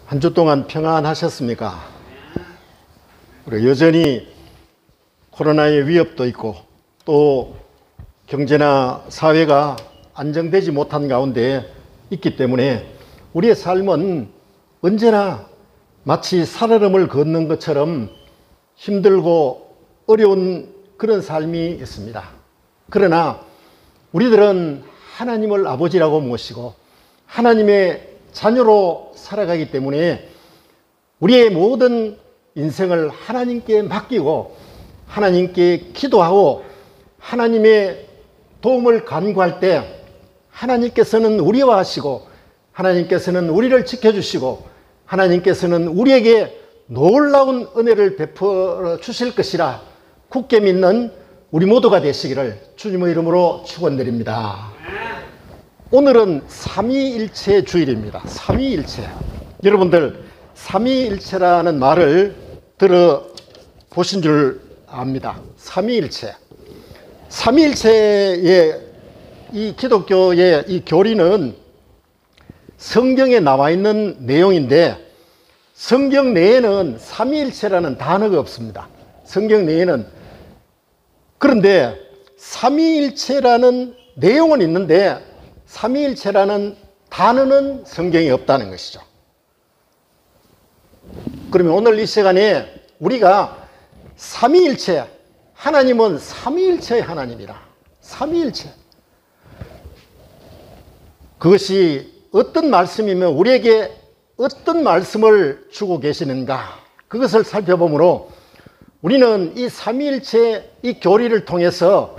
한 주 동안 평안하셨습니까? 우리 여전히 코로나의 위협도 있고 또 경제나 사회가 안정되지 못한 가운데 있기 때문에 우리의 삶은 언제나 마치 살얼음을 걷는 것처럼 힘들고 어려운 그런 삶이 있습니다. 그러나 우리들은 하나님을 아버지라고 모시고 하나님의 자녀로 살아가기 때문에 우리의 모든 인생을 하나님께 맡기고 하나님께 기도하고 하나님의 도움을 간구할 때 하나님께서는 우리와 하시고 하나님께서는 우리를 지켜주시고 하나님께서는 우리에게 놀라운 은혜를 베풀어 주실 것이라 굳게 믿는 우리 모두가 되시기를 주님의 이름으로 축원드립니다. 오늘은 삼위일체 주일입니다. 삼위일체. 여러분들 삼위일체라는 말을 들어보신 줄 압니다. 삼위일체. 삼위일체의 이 기독교의 이 교리는 성경에 나와 있는 내용인데 성경 내에는 삼위일체라는 단어가 없습니다. 성경 내에는. 그런데 삼위일체라는 내용은 있는데 삼위일체라는 단어는 성경에 없다는 것이죠. 그러면 오늘 이 시간에 우리가 삼위일체, 하나님은 삼위일체의 하나님이라. 삼위일체. 그것이 어떤 말씀이며 우리에게 어떤 말씀을 주고 계시는가, 그것을 살펴보므로 우리는 이 삼위일체 이 교리를 통해서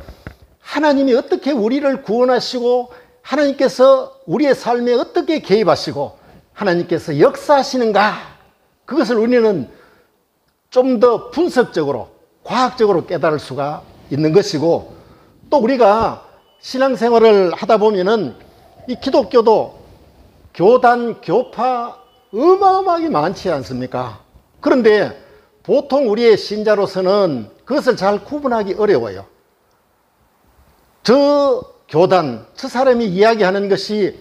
하나님이 어떻게 우리를 구원하시고 하나님께서 우리의 삶에 어떻게 개입하시고 하나님께서 역사하시는가, 그것을 우리는 좀 더 분석적으로 과학적으로 깨달을 수가 있는 것이고, 또 우리가 신앙생활을 하다 보면은 이 기독교도 교단, 교파 어마어마하게 많지 않습니까? 그런데 보통 우리의 신자로서는 그것을 잘 구분하기 어려워요. 저 교단, 저 사람이 이야기하는 것이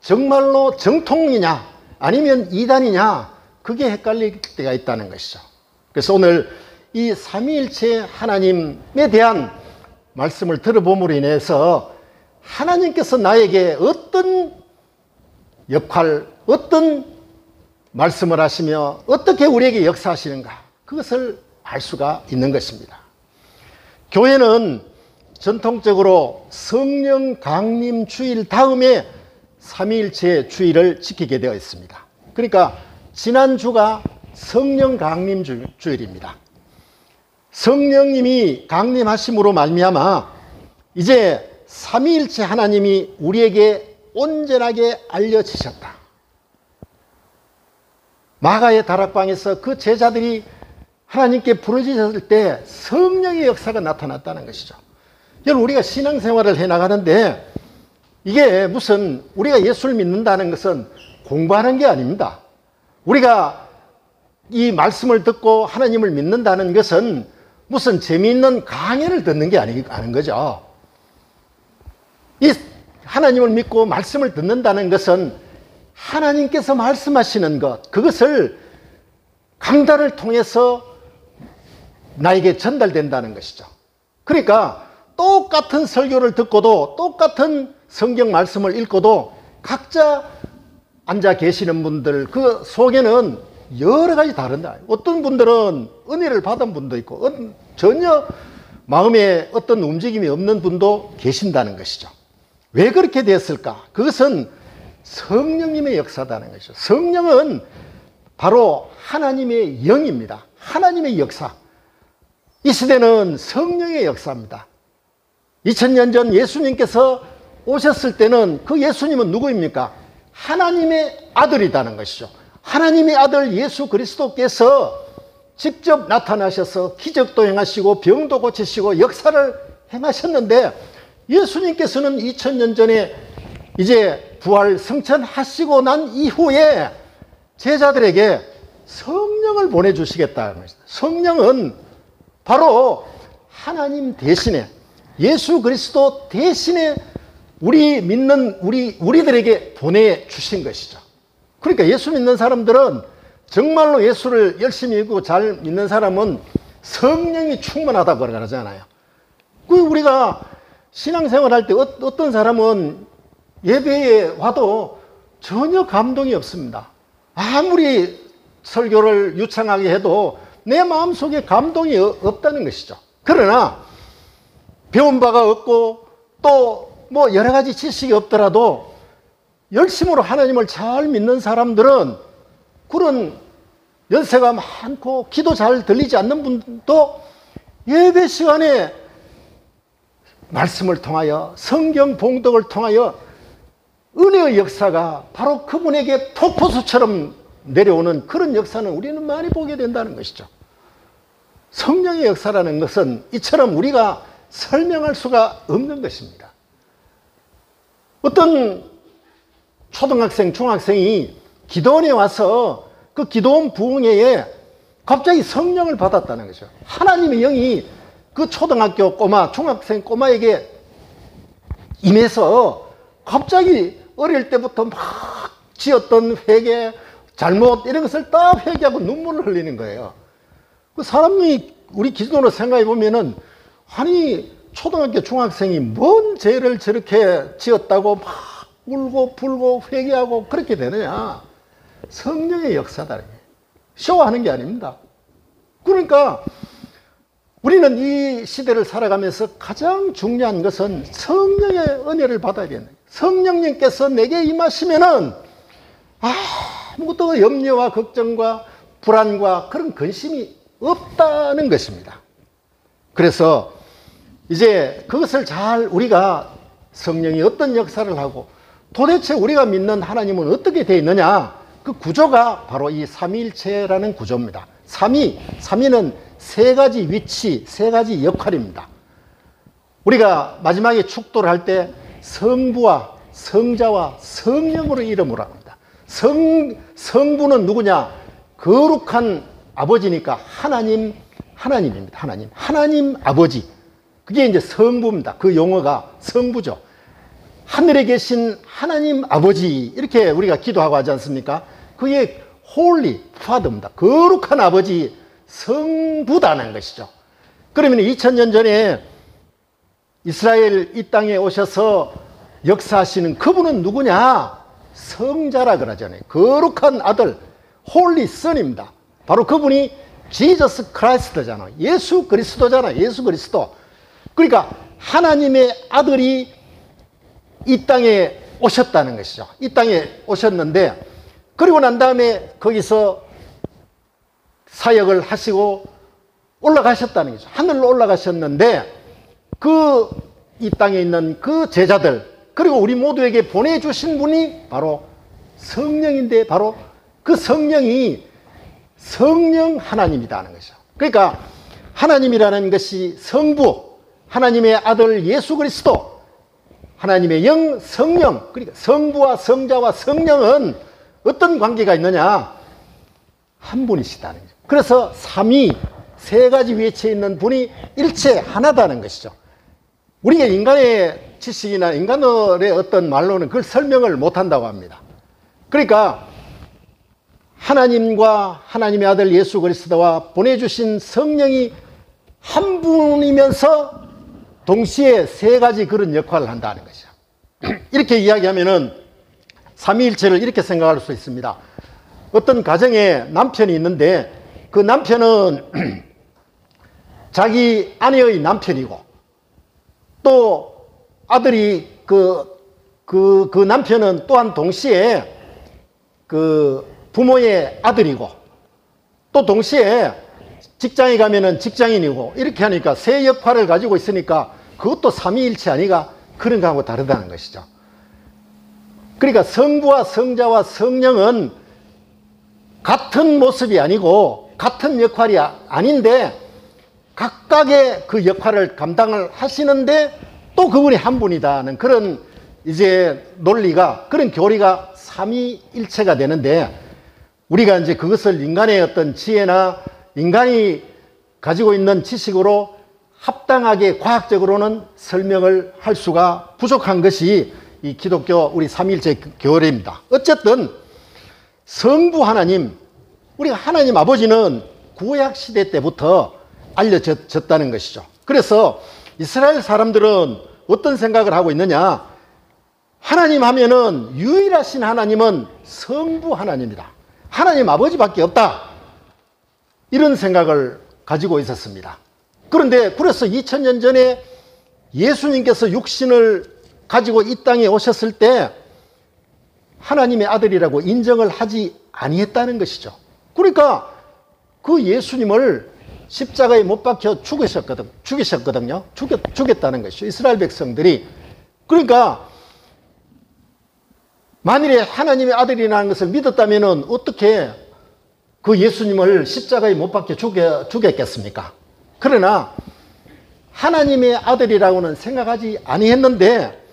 정말로 정통이냐 아니면 이단이냐, 그게 헷갈릴 때가 있다는 것이죠. 그래서 오늘 이 삼위일체 하나님에 대한 말씀을 들어봄으로 인해서 하나님께서 나에게 어떤 역할, 어떤 말씀을 하시며 어떻게 우리에게 역사하시는가, 그것을 알 수가 있는 것입니다. 교회는 전통적으로 성령 강림 주일 다음에 삼위일체 주일을 지키게 되어 있습니다. 그러니까 지난주가 성령 강림 주일입니다. 성령님이 강림하심으로 말미암아 이제 삼위일체 하나님이 우리에게 온전하게 알려지셨다. 마가의 다락방에서 그 제자들이 하나님께 부르짖었을 때 성령의 역사가 나타났다는 것이죠. 여러분, 우리가 신앙생활을 해나가는데 이게 무슨 우리가 예수를 믿는다는 것은 공부하는 게 아닙니다. 우리가 이 말씀을 듣고 하나님을 믿는다는 것은 무슨 재미있는 강의를 듣는 게 아닌 거죠. 이 하나님을 믿고 말씀을 듣는다는 것은 하나님께서 말씀하시는 것, 그것을 강단을 통해서 나에게 전달된다는 것이죠. 그러니까 똑같은 설교를 듣고도 똑같은 성경 말씀을 읽고도 각자 앉아 계시는 분들 그 속에는 여러 가지 다른다. 어떤 분들은 은혜를 받은 분도 있고 전혀 마음에 어떤 움직임이 없는 분도 계신다는 것이죠. 왜 그렇게 됐을까? 그것은 성령님의 역사다는 것이죠. 성령은 바로 하나님의 영입니다. 하나님의 역사. 이 시대는 성령의 역사입니다. 2000년 전 예수님께서 오셨을 때는 그 예수님은 누구입니까? 하나님의 아들이라는 것이죠. 하나님의 아들 예수 그리스도께서 직접 나타나셔서 기적도 행하시고 병도 고치시고 역사를 행하셨는데, 예수님께서는 2000년 전에 이제 부활 승천하시고 난 이후에 제자들에게 성령을 보내주시겠다는 것입니다. 성령은 바로 하나님 대신에, 예수 그리스도 대신에 우리 믿는 우리들에게 보내주신 것이죠. 그러니까 예수 믿는 사람들은 정말로 예수를 열심히 믿고 잘 믿는 사람은 성령이 충만하다고 그러잖아요. 그 우리가 신앙생활 할 때 어떤 사람은 예배에 와도 전혀 감동이 없습니다. 아무리 설교를 유창하게 해도 내 마음속에 감동이 없다는 것이죠. 그러나 배운 바가 없고 또 뭐 여러 가지 지식이 없더라도 열심으로 하나님을 잘 믿는 사람들은 그런 연세가 많고 기도 잘 들리지 않는 분도 예배 시간에 말씀을 통하여 성경 봉독을 통하여 은혜의 역사가 바로 그분에게 폭포수처럼 내려오는 그런 역사는 우리는 많이 보게 된다는 것이죠. 성령의 역사라는 것은 이처럼 우리가 설명할 수가 없는 것입니다. 어떤 초등학생, 중학생이 기도원에 와서 그 기도원 부흥회에 갑자기 성령을 받았다는 거죠. 하나님의 영이 그 초등학교 꼬마, 중학생 꼬마에게 임해서 갑자기 어릴 때부터 막 지었던 회개, 잘못 이런 것을 딱 회개하고 눈물을 흘리는 거예요. 그 사람이 우리 기존으로 생각해 보면은 아니 초등학교 중학생이 뭔 죄를 저렇게 지었다고 막 울고 불고 회개하고 그렇게 되느냐. 성령의 역사다. 쇼하는 게 아닙니다. 그러니까 우리는 이 시대를 살아가면서 가장 중요한 것은 성령의 은혜를 받아야 된다. 성령님께서 내게 임하시면은 아무것도 염려와 걱정과 불안과 그런 근심이 없다는 것입니다. 그래서 이제 그것을 잘 우리가 성령이 어떤 역사를 하고 도대체 우리가 믿는 하나님은 어떻게 되어 있느냐, 그 구조가 바로 이 삼위일체라는 구조입니다. 삼위는 세 가지 위치, 세 가지 역할입니다. 우리가 마지막에 축도를 할 때 성부와 성자와 성령으로 이름을 합니다. 성부는 누구냐? 거룩한 아버지니까 하나님입니다. 하나님 아버지. 그게 이제 성부입니다. 그 용어가 성부죠. 하늘에 계신 하나님 아버지, 이렇게 우리가 기도하고 하지 않습니까? 그게 홀리 파더입니다. 거룩한 아버지, 성부다는 것이죠. 그러면 2000년 전에 이스라엘 이 땅에 오셔서 역사하시는 그분은 누구냐? 성자라 그러잖아요. 거룩한 아들, 홀리 선입니다. 바로 그분이 지저스 크라이스트잖아요. 예수 그리스도잖아요. 예수 그리스도. 그러니까 하나님의 아들이 이 땅에 오셨다는 것이죠. 이 땅에 오셨는데, 그리고 난 다음에 거기서 사역을 하시고 올라가셨다는 거죠. 하늘로 올라가셨는데 이 땅에 있는 그 제자들, 그리고 우리 모두에게 보내주신 분이 바로 성령인데, 바로 그 성령이 성령 하나님이라는 것이죠. 그러니까 하나님이라는 것이 성부, 하나님의 아들 예수 그리스도, 하나님의 영 성령, 그러니까 성부와 성자와 성령은 어떤 관계가 있느냐? 한 분이시다는 거죠. 그래서 삼위, 세 가지 위치에 있는 분이 일체 하나다는 것이죠. 우리가 인간의 지식이나 인간의 어떤 말로는 그걸 설명을 못한다고 합니다. 그러니까 하나님과 하나님의 아들 예수 그리스도와 보내주신 성령이 한 분이면서 동시에 세 가지 그런 역할을 한다는 것이죠. 이렇게 이야기하면은 삼위일체를 이렇게 생각할 수 있습니다. 어떤 가정에 남편이 있는데 그 남편은 자기 아내의 남편이고, 또 아들이 그 남편은 또한 동시에 그 부모의 아들이고, 또 동시에 직장에 가면은 직장인이고, 이렇게 하니까 세 역할을 가지고 있으니까 그것도 삼위일체 아니가, 그런 거하고 다르다는 것이죠. 그러니까 성부와 성자와 성령은 같은 모습이 아니고 같은 역할이 아닌데 각각의 그 역할을 감당을 하시는데 또 그분이 한 분이다는 그런 이제 논리가, 그런 교리가 삼위일체가 되는데, 우리가 이제 그것을 인간의 어떤 지혜나 인간이 가지고 있는 지식으로 합당하게 과학적으로는 설명을 할 수가 부족한 것이 이 기독교 우리 삼위일체 교리입니다. 어쨌든 성부 하나님, 우리가 하나님 아버지는 구약 시대 때부터 알려졌다는 것이죠. 그래서 이스라엘 사람들은 어떤 생각을 하고 있느냐? 하나님 하면은 유일하신 하나님은 성부 하나님이다. 하나님 아버지밖에 없다. 이런 생각을 가지고 있었습니다. 그런데 그래서 2000년 전에 예수님께서 육신을 가지고 이 땅에 오셨을 때 하나님의 아들이라고 인정을 하지 아니했다는 것이죠. 그러니까 그 예수님을 십자가에 못 박혀 죽이셨거든요. 죽였다는 것이죠. 이스라엘 백성들이. 그러니까 만일에 하나님의 아들이라는 것을 믿었다면 어떻게 그 예수님을 십자가에 못 박혀 죽였겠습니까? 그러나 하나님의 아들이라고는 생각하지 아니했는데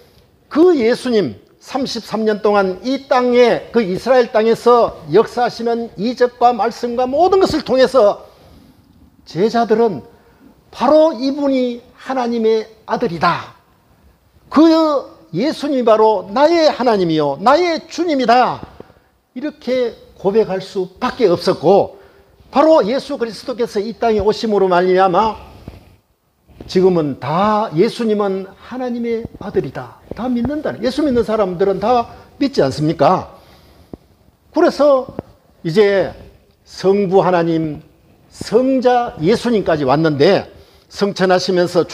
그 예수님 33년 동안 이 땅에 그 이스라엘 땅에서 역사하시는 이적과 말씀과 모든 것을 통해서 제자들은 바로 이분이 하나님의 아들이다. 그 예수님이 바로 나의 하나님이요 나의 주님이다. 이렇게 고백할 수밖에 없었고 바로 예수 그리스도께서 이 땅에 오심으로 말미암아 지금은 다 예수님은 하나님의 아들이다. 다 믿는다. 예수 믿는 사람들은 다 믿지 않습니까? 그래서 이제 성부 하나님, 성자 예수님까지 왔는데 성천하시면서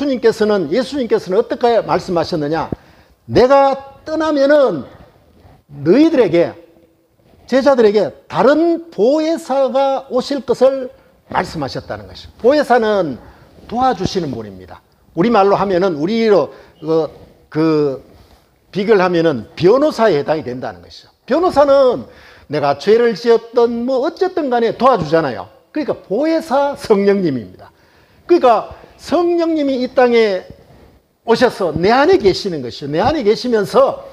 예수님께서는 어떻게 말씀하셨느냐? 내가 떠나면은 너희들에게 제자들에게 다른 보혜사가 오실 것을 말씀하셨다는 것이죠. 보혜사는 도와주시는 분입니다. 우리말로 하면은 우리로 비교를 하면은 변호사에 해당이 된다는 것이죠. 변호사는 내가 죄를 지었던 뭐 어쨌든 간에 도와주잖아요. 그러니까 보혜사 성령님입니다. 그러니까 성령님이 이 땅에 오셔서 내 안에 계시는 것이죠. 내 안에 계시면서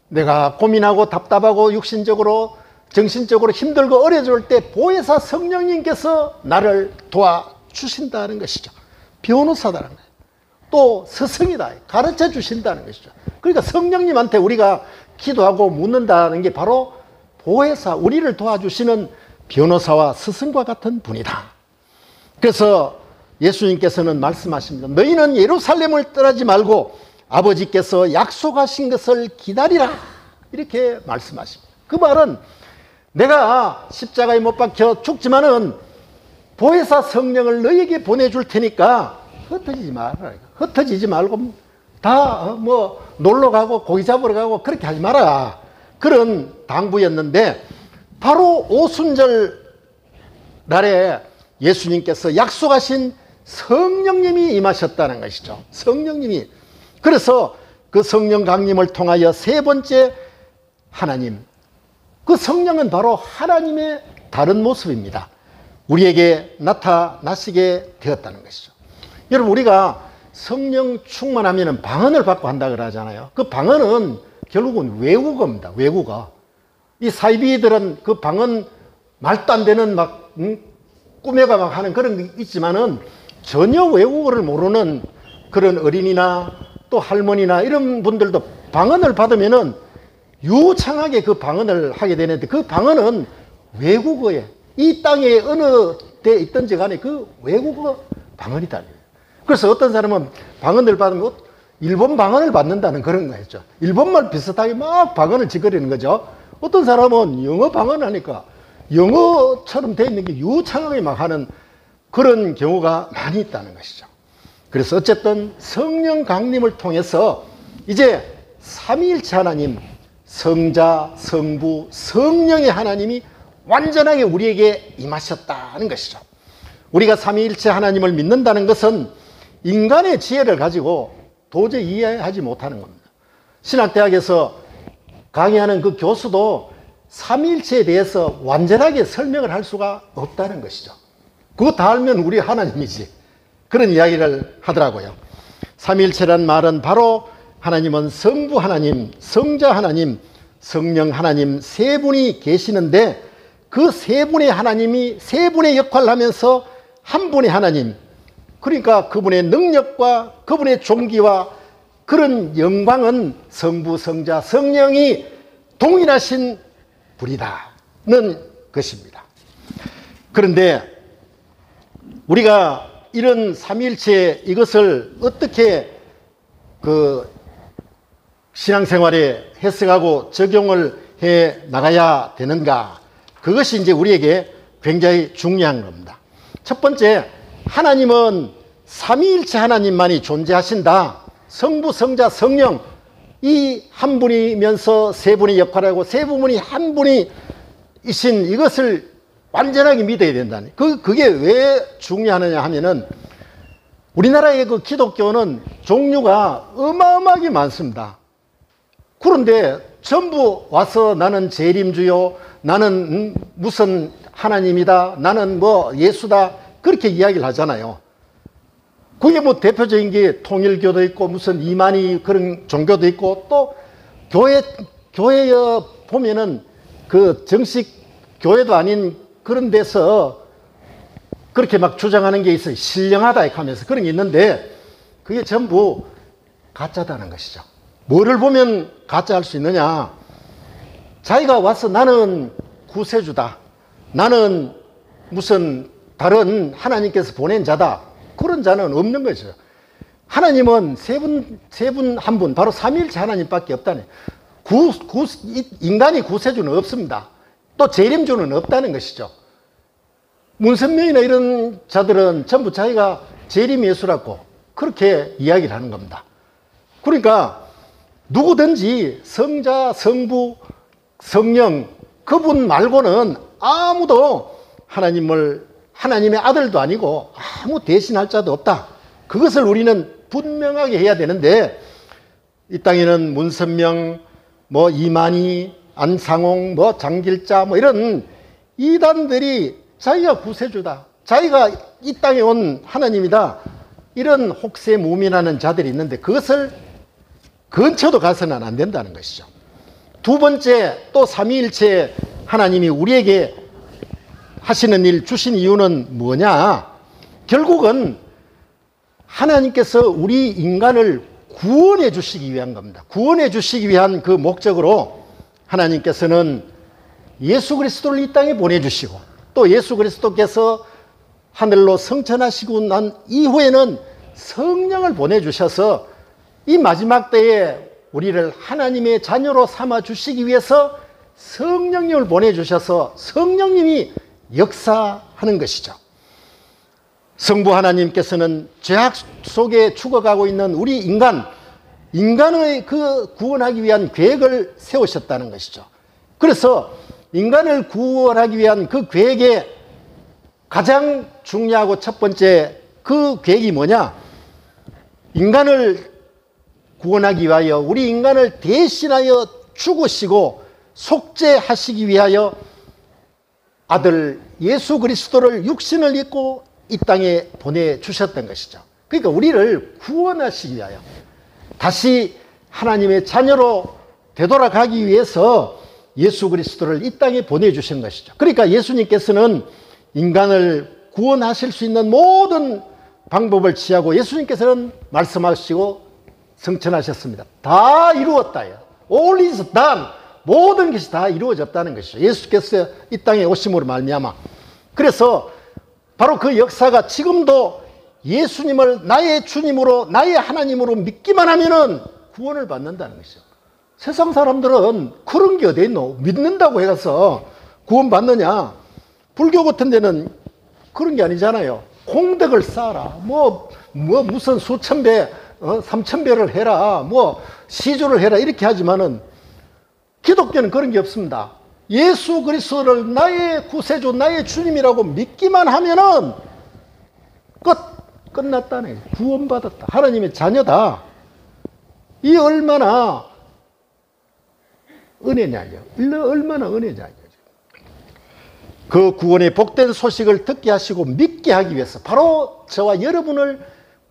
내가 고민하고 답답하고 육신적으로 정신적으로 힘들고 어려울 때 보혜사 성령님께서 나를 도와주신다는 것이죠. 변호사다는 거예요. 또 스승이다. 가르쳐 주신다는 것이죠. 그러니까 성령님한테 우리가 기도하고 묻는다는 게 바로 보혜사, 우리를 도와주시는 변호사와 스승과 같은 분이다. 그래서 예수님께서는 말씀하십니다. 너희는 예루살렘을 떠나지 말고 아버지께서 약속하신 것을 기다리라. 이렇게 말씀하십니다. 그 말은 내가 십자가에 못 박혀 죽지만은 보혜사 성령을 너희에게 보내줄 테니까 흩어지지 마라. 흩어지지 말고 다 뭐 놀러 가고 고기 잡으러 가고 그렇게 하지 마라. 그런 당부였는데 바로 오순절 날에 예수님께서 약속하신 성령님이 임하셨다는 것이죠. 성령님이. 그래서 그 성령 강림을 통하여 세 번째 하나님. 그 성령은 바로 하나님의 다른 모습입니다. 우리에게 나타나시게 되었다는 것이죠. 여러분 우리가 성령 충만하면 방언을 받고 한다 그러잖아요. 그 방언은 결국은 외국어입니다. 외국어. 이 사이비들은 그 방언 말도 안 되는 막 꾸며가 막 하는 그런 게 있지만은 전혀 외국어를 모르는 그런 어린이나 또 할머니나 이런 분들도 방언을 받으면은 유창하게 그 방언을 하게 되는데 그 방언은 외국어에 이 땅에 어느 데 있든지 간에 그 외국어 방언이다. 그래서 어떤 사람은 방언을 받으면 일본 방언을 받는다는 그런 거였죠. 일본말 비슷하게 막 방언을 짓거리는 거죠. 어떤 사람은 영어 방언을 하니까 영어처럼 돼 있는 게 유창하게 막 하는 그런 경우가 많이 있다는 것이죠. 그래서 어쨌든 성령 강림을 통해서 이제 삼위일체 하나님, 성자, 성부, 성령의 하나님이 완전하게 우리에게 임하셨다는 것이죠. 우리가 삼위일체 하나님을 믿는다는 것은 인간의 지혜를 가지고 도저히 이해하지 못하는 겁니다. 신학대학에서 강의하는 그 교수도 삼위일체에 대해서 완전하게 설명을 할 수가 없다는 것이죠. 그거 다 알면 우리 하나님이지. 그런 이야기를 하더라고요. 삼위일체란 말은 바로 하나님은 성부 하나님, 성자 하나님, 성령 하나님 세 분이 계시는데 그 세 분의 하나님이 세 분의 역할을 하면서 한 분의 하나님, 그러니까 그분의 능력과 그분의 존귀와 그런 영광은 성부, 성자, 성령이 동일하신 분이다. 것입니다. 그런데 우리가 이런 삼위일체 이것을 어떻게 신앙생활에 해석하고 적용을 해 나가야 되는가? 그것이 이제 우리에게 굉장히 중요한 겁니다. 첫 번째, 하나님은 삼위일체 하나님만이 존재하신다. 성부, 성자, 성령 이 한 분이면서 세 분이 역할하고 세 분이 한 분이신 이것을 완전하게 믿어야 된다니. 그게 왜 중요하느냐 하면은 우리나라의 그 기독교는 종류가 어마어마하게 많습니다. 그런데 전부 와서 나는 재림주요, 나는 무슨 하나님이다, 나는 뭐 예수다, 그렇게 이야기를 하잖아요. 그게 뭐 대표적인 게 통일교도 있고 무슨 이만희 그런 종교도 있고 또 교회에 보면은 그 정식 교회도 아닌 그런 데서 그렇게 막 주장하는 게 있어요. 신령하다 하면서 그런 게 있는데 그게 전부 가짜다는 것이죠. 뭐를 보면 가짜할 수 있느냐? 자기가 와서 나는 구세주다, 나는 무슨 다른 하나님께서 보낸 자다, 그런 자는 없는 거죠. 하나님은 세 분 한 분, 바로 삼위일체 하나님밖에 없다네. 인간이 구세주는 없습니다. 또 재림주는 없다는 것이죠. 문선명이나 이런 자들은 전부 자기가 재림 예수라고 그렇게 이야기를 하는 겁니다. 그러니까 누구든지 성자, 성부, 성령 그분 말고는 아무도 하나님의 아들도 아니고 아무 대신할 자도 없다. 그것을 우리는 분명하게 해야 되는데 이 땅에는 문선명, 뭐 이만희, 안상홍, 뭐 장길자 뭐 이런 이단들이 자기가 구세주다, 자기가 이 땅에 온 하나님이다, 이런 혹세무민하는 자들이 있는데 그것을 근처도 가서는 안 된다는 것이죠. 두 번째, 또 삼위일체 하나님이 우리에게 하시는 일, 주신 이유는 뭐냐? 결국은 하나님께서 우리 인간을 구원해 주시기 위한 겁니다. 구원해 주시기 위한 그 목적으로 하나님께서는 예수 그리스도를 이 땅에 보내주시고 또 예수 그리스도께서 하늘로 승천하시고 난 이후에는 성령을 보내주셔서 이 마지막 때에 우리를 하나님의 자녀로 삼아 주시기 위해서 성령님을 보내주셔서 성령님이 역사하는 것이죠. 성부 하나님께서는 죄악 속에 죽어가고 있는 우리 인간의 그 구원하기 위한 계획을 세우셨다는 것이죠. 그래서 인간을 구원하기 위한 그 계획의 가장 중요하고 첫 번째 그 계획이 뭐냐? 인간을 구원하기 위하여 우리 인간을 대신하여 죽으시고 속죄하시기 위하여 아들 예수 그리스도를 육신을 입고 이 땅에 보내주셨던 것이죠. 그러니까 우리를 구원하시기 위하여 다시 하나님의 자녀로 되돌아가기 위해서 예수 그리스도를 이 땅에 보내주신 것이죠. 그러니까 예수님께서는 인간을 구원하실 수 있는 모든 방법을 취하고 예수님께서는 말씀하시고 성천하셨습니다. 다 이루었다. All is done. 모든 것이 다 이루어졌다는 것이죠. 예수께서 이 땅에 오심으로 말미암아. 그래서 바로 그 역사가 지금도 예수님을 나의 주님으로 나의 하나님으로 믿기만 하면은 구원을 받는다는 것이죠. 세상 사람들은 그런 게 어디 있노? 믿는다고 해서 구원 받느냐? 불교 같은 데는 그런 게 아니잖아요. 공덕을 쌓아라. 무슨 수천 배, 3,000배를 해라. 시주를 해라. 이렇게 하지만은 기독교는 그런 게 없습니다. 예수 그리스도를 나의 구세주, 나의 주님이라고 믿기만 하면은 끝났다네. 구원받았다. 하나님의 자녀다. 이 얼마나 은혜냐요. 얼마나 은혜냐요. 그 구원의 복된 소식을 듣게 하시고 믿게 하기 위해서 바로 저와 여러분을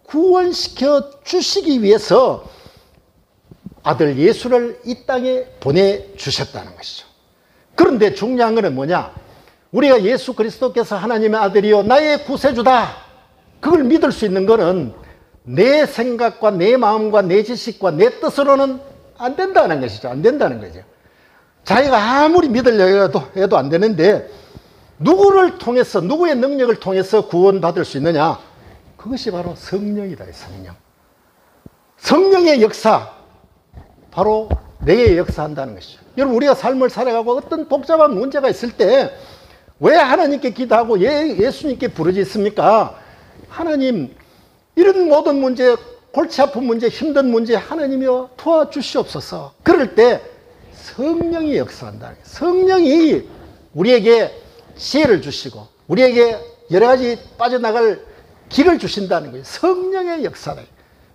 구원시켜 주시기 위해서 아들 예수를 이 땅에 보내주셨다는 것이죠. 그런데 중요한 것은 뭐냐? 우리가 예수 그리스도께서 하나님의 아들이요 나의 구세주다. 그걸 믿을 수 있는 것은 내 생각과 내 마음과 내 지식과 내 뜻으로는 안 된다는 것이죠. 안 된다는 거죠. 자기가 아무리 믿으려고 해도 안 되는데 누구를 통해서, 누구의 능력을 통해서 구원받을 수 있느냐? 그것이 바로 성령이다. 성령. 성령의 역사, 바로 내게 역사한다는 것이죠. 여러분, 우리가 삶을 살아가고 어떤 복잡한 문제가 있을 때 왜 하나님께 기도하고 예수님께 부르짖습니까? 하나님, 이런 모든 문제, 골치 아픈 문제, 힘든 문제 하나님이여 도와주시옵소서. 그럴 때 성령이 역사한다. 성령이 우리에게 지혜를 주시고 우리에게 여러 가지 빠져나갈 길을 주신다는 거예요. 성령의 역사다.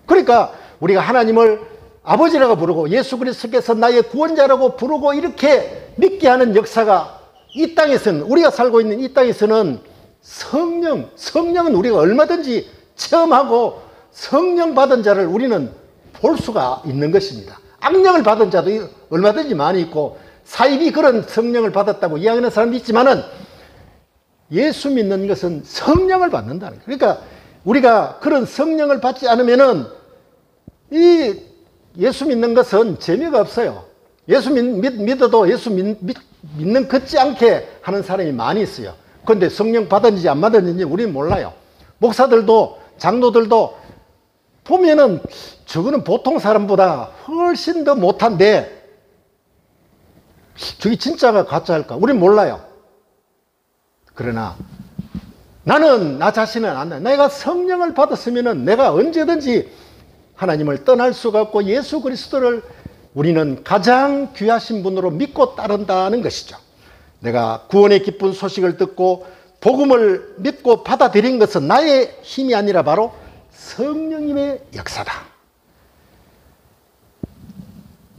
그러니까 우리가 하나님을 아버지라고 부르고 예수 그리스도께서 나의 구원자라고 부르고 이렇게 믿게 하는 역사가 이 땅에서는, 우리가 살고 있는 이 땅에서는 성령은 우리가 얼마든지 체험하고 성령 받은 자를 우리는 볼 수가 있는 것입니다. 악령을 받은 자도 얼마든지 많이 있고 사입이 그런 성령을 받았다고 이야기하는 사람도 있지만은 예수 믿는 것은 성령을 받는다는 거예요. 그러니까 우리가 그런 성령을 받지 않으면은 이 예수 믿는 것은 재미가 없어요. 예수 믿어도 예수 믿는 것지 않게 하는 사람이 많이 있어요. 그런데 성령 받았는지 안 받았는지 우리는 몰라요. 목사들도 장로들도 보면은 저거는 보통 사람보다 훨씬 더 못한데 저게 진짜가 가짜일까? 우리는 몰라요. 그러나 나는 나 자신은 안다. 내가 성령을 받았으면은 내가 언제든지 하나님을 떠날 수가 없고 예수 그리스도를 우리는 가장 귀하신 분으로 믿고 따른다는 것이죠. 내가 구원의 기쁜 소식을 듣고 복음을 믿고 받아들인 것은 나의 힘이 아니라 바로 성령님의 역사다.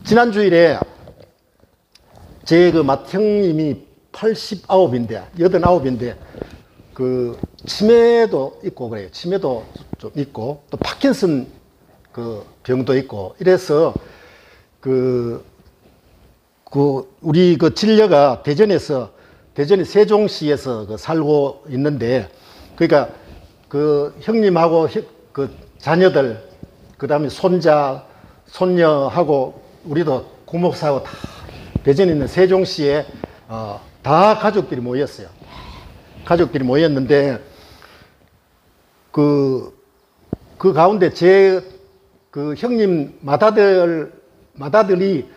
지난 주일에 제 그 맏형님이 89인데 그 치매도 있고 그래요. 치매도 좀 있고 또 파킨슨 그 병도 있고 이래서 우리 그 진료가 대전의 세종시에서 살고 있는데, 그러니까 그 형님하고 그 자녀들, 그 다음에 손자, 손녀하고 우리도 구목사하고 다 대전에 있는 세종시에 다 가족들이 모였어요. 가족들이 모였는데 그 가운데 그 형님 맏아들이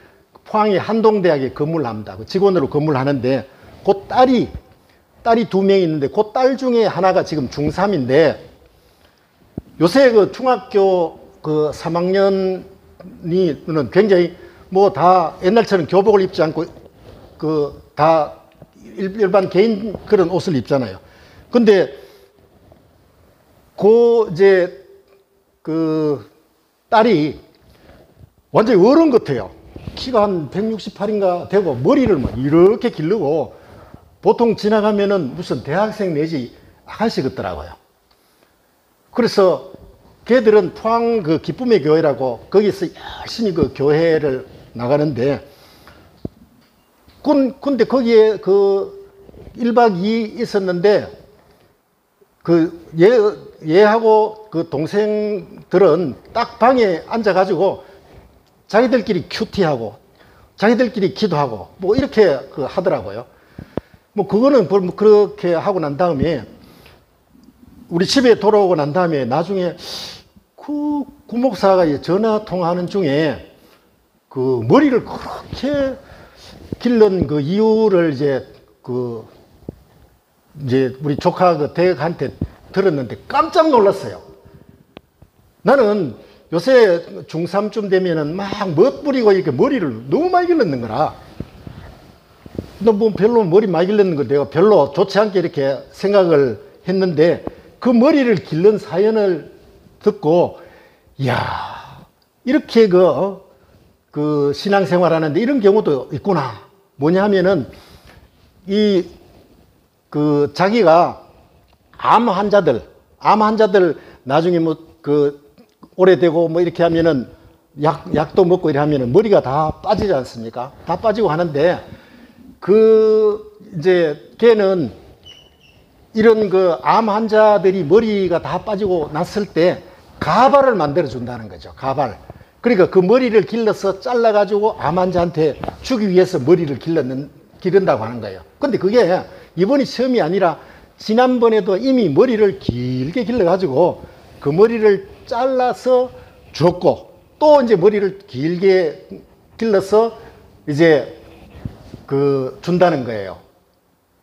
포항의 한동대학에 근무를 합니다. 직원으로 근무를 하는데 그 딸이 2명이 있는데 그 딸 중에 하나가 지금 중3인데 요새 그 중학교 그 3학년이는 굉장히 뭐 다 옛날처럼 교복을 입지 않고 그 다 일반 개인 그런 옷을 입잖아요. 근데 이제 그 딸이 완전히 어른 같아요. 키가 한 168인가 되고 머리를 막 이렇게 기르고 보통 지나가면은 무슨 대학생 내지 아가씨 같더라고요. 그래서 걔들은 포항 그 기쁨의 교회라고 거기서 열심히 그 교회를 나가는데 근데 거기에 그 1박 2일 있었는데 그 얘하고 그 동생들은 딱 방에 앉아가지고 자기들끼리 큐티하고 자기들끼리 기도하고 뭐 이렇게 그 하더라고요. 뭐 그거는 뭐 그렇게 하고 난 다음에 우리 집에 돌아오고 난 다음에 나중에 그 구목사가 전화 통화하는 중에 그 머리를 그렇게 길른 그 이유를 이제 우리 조카 그 대학한테 들었는데 깜짝 놀랐어요. 나는 요새 중3쯤 되면은 막 멋부리고 이렇게 머리를 너무 많이 길렀는 거라. 너 뭐 별로 머리 많이 길렀는 거 내가 별로 좋지 않게 이렇게 생각을 했는데 그 머리를 기른 사연을 듣고, 이야, 이렇게 그 신앙생활 하는데 이런 경우도 있구나. 뭐냐 하면은 자기가 암 환자들 나중에 뭐 오래되고 뭐 이렇게 하면은 약도 먹고 이래 하면은 머리가 다 빠지지 않습니까? 다 빠지고 하는데 이제 걔는 이런 암 환자들이 머리가 다 빠지고 났을 때 가발을 만들어 준다는 거죠. 가발. 그러니까 그 머리를 길러서 잘라가지고 암 환자한테 주기 위해서 머리를 기른다고 하는 거예요. 근데 그게 이번이 처음이 아니라 지난번에도 이미 머리를 길게 길러가지고 그 머리를 잘라서 줬고 또 이제 머리를 길게 길러서 이제 준다는 거예요.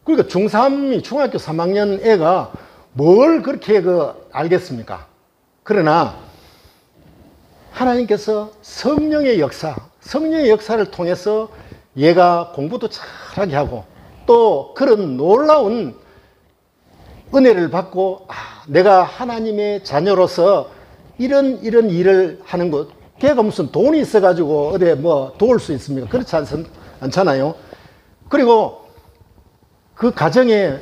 그러니까 중3이 중학교 3학년 애가 뭘 그렇게 알겠습니까? 그러나 하나님께서 성령의 역사를 통해서 얘가 공부도 잘하게 하고 또 그런 놀라운 은혜를 받고 내가 하나님의 자녀로서 이런 일을 하는 것, 걔가 무슨 돈이 있어가지고 어디 뭐 도울 수 있습니까? 그렇지 않잖아요. 그리고 그 가정에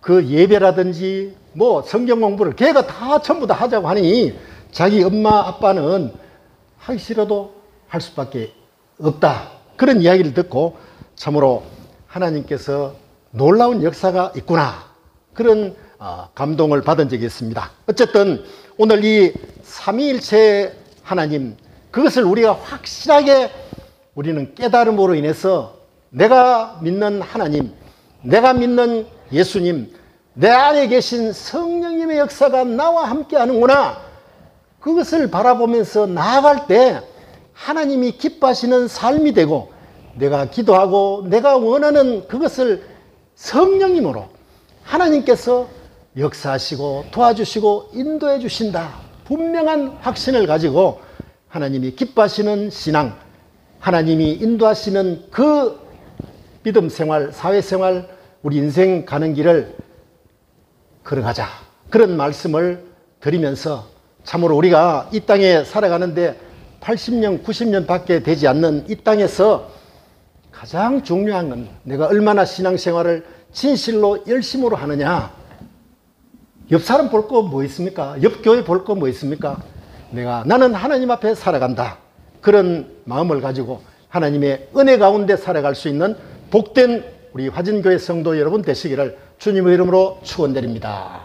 그 예배라든지 뭐 성경 공부를 걔가 다 전부 다 하자고 하니 자기 엄마 아빠는 하기 싫어도 할 수밖에 없다. 그런 이야기를 듣고 참으로 하나님께서 놀라운 역사가 있구나. 그런 감동을 받은 적이 있습니다. 어쨌든 오늘 이 삼위일체 하나님, 그것을 우리가 확실하게 우리는 깨달음으로 인해서 내가 믿는 하나님, 내가 믿는 예수님, 내 안에 계신 성령님의 역사가 나와 함께 하는구나. 그것을 바라보면서 나아갈 때 하나님이 기뻐하시는 삶이 되고 내가 기도하고 내가 원하는 그것을 성령님으로 하나님께서 역사하시고 도와주시고 인도해 주신다. 분명한 확신을 가지고 하나님이 기뻐하시는 신앙, 하나님이 인도하시는 그 믿음 생활, 사회생활, 우리 인생 가는 길을 걸어가자. 그런 말씀을 드리면서 참으로 우리가 이 땅에 살아가는데 80년, 90년 밖에 되지 않는 이 땅에서 가장 중요한 건 내가 얼마나 신앙생활을 진실로 열심으로 하느냐. 옆 사람 볼 거 뭐 있습니까? 옆 교회 볼 거 뭐 있습니까? 나는 하나님 앞에 살아간다. 그런 마음을 가지고 하나님의 은혜 가운데 살아갈 수 있는 복된 우리 화진교회 성도 여러분 되시기를 주님의 이름으로 축원드립니다.